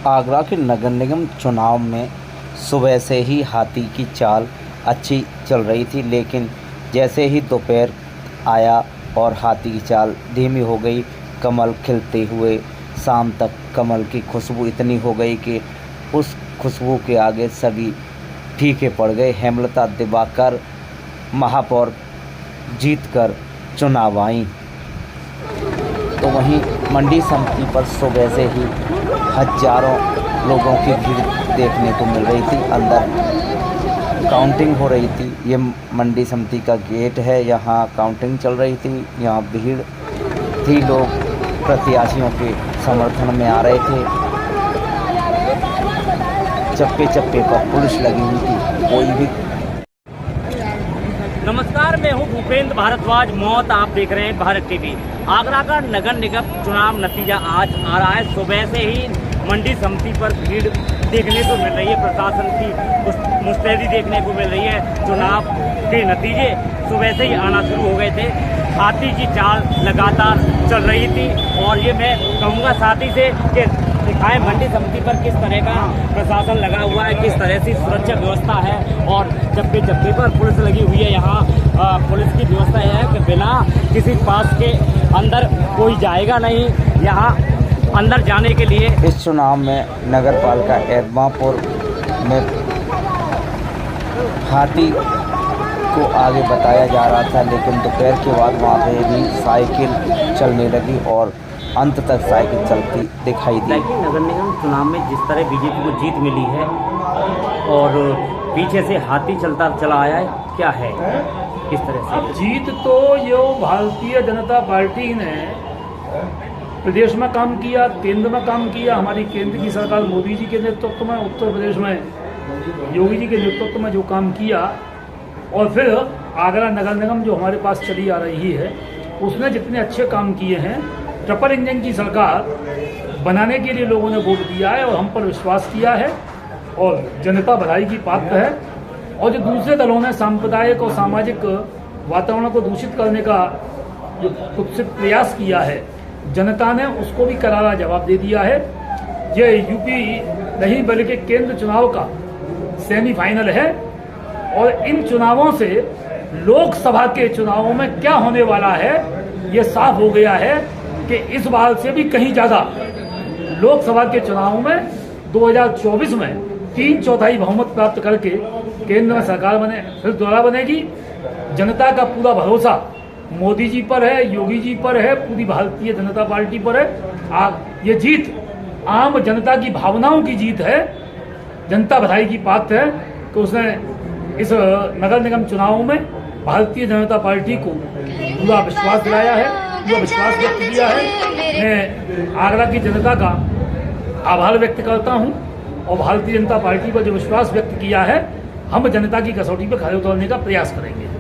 आगरा के नगर निगम चुनाव में सुबह से ही हाथी की चाल अच्छी चल रही थी, लेकिन जैसे ही दोपहर आया और हाथी की चाल धीमी हो गई, कमल खिलते हुए शाम तक कमल की खुशबू इतनी हो गई कि उस खुशबू के आगे सभी फीके पड़ गए। हेमलता दिवाकर महापौर जीतकर चुनाव आईं, तो वहीं मंडी समिति पर सुबह से ही हजारों लोगों की भीड़ देखने को मिल रही थी। अंदर काउंटिंग हो रही थी। ये मंडी समिति का गेट है, यहाँ काउंटिंग चल रही थी। यहाँ भीड़ थी, लोग प्रत्याशियों के समर्थन में आ रहे थे। चप्पे चप्पे पर पुलिस लगी हुई थी, कोई भी। नमस्कार, मैं हूं भूपेंद्र भारद्वाज। मौत आप देख रहे हैं भारत टीवी। आगरा का नगर निगम चुनाव नतीजा आज आ रहा है। सुबह से ही मंडी समिति पर भीड़ देखने को मिल रही है, प्रशासन की मुस्तैदी देखने को मिल रही है। चुनाव के नतीजे सुबह से ही आना शुरू हो गए थे। हाथी की चाल लगातार चल रही थी और ये मैं कहूँगा साथी से कि दिखाएं मंडी समिति पर किस तरह का प्रशासन लगा हुआ है, किस तरह से सुरक्षा व्यवस्था है और चप्पे चप्पे पर पुलिस लगी हुई है। यहाँ पुलिस की व्यवस्था है कि बिना किसी पास के अंदर कोई जाएगा नहीं। यहाँ अंदर जाने के लिए इस चुनाव में नगर पालिका एडमापुर में हाथी को आगे बताया जा रहा था, लेकिन दोपहर के बाद वहाँ पे भी साइकिल चलने लगी और अंत तक साइकिल चलती दिखाई दी। नगर निगम चुनाव में जिस तरह बीजेपी को जीत मिली है और पीछे से हाथी चलता चला आया है, क्या है किस तरह से? अब जीत तो यो भारतीय जनता पार्टी ने प्रदेश में काम किया, केंद्र में काम किया। हमारी केंद्र की सरकार मोदी जी के नेतृत्व में, उत्तर प्रदेश में योगी जी के नेतृत्व में जो काम किया, और फिर आगरा नगर निगम जो हमारे पास चली आ रही है, उसने जितने अच्छे काम किए हैं, ट्रिपल इंजन की सरकार बनाने के लिए लोगों ने वोट दिया है और हम पर विश्वास किया है और जनता बधाई की पात्र है। और जो दूसरे दलों ने सांप्रदायिक और सामाजिक वातावरण को दूषित करने का जो कुत्सित प्रयास किया है, जनता ने उसको भी करारा जवाब दे दिया है। ये यूपी नहीं बल्कि केंद्र चुनाव का सेमीफाइनल है और इन चुनावों से लोकसभा के चुनावों में क्या होने वाला है ये साफ हो गया है कि इस बार से भी कहीं ज़्यादा लोकसभा के चुनावों में 2024 में 3/4 बहुमत प्राप्त करके केंद्र में सरकार फिर दोबारा बनेगी। जनता का पूरा भरोसा मोदी जी पर है, योगी जी पर है, पूरी भारतीय जनता पार्टी पर है। ये जीत आम जनता की भावनाओं की जीत है। जनता बधाई की पात्र है कि उसने इस नगर निगम चुनावों में भारतीय जनता पार्टी को पूरा विश्वास दिलाया है, पूरा विश्वास व्यक्त किया है। मैं आगरा की जनता का आभार व्यक्त करता हूं और भारतीय जनता पार्टी पर जो विश्वास व्यक्त किया है, हम जनता की कसौटी पर खरे उतरने का प्रयास करेंगे।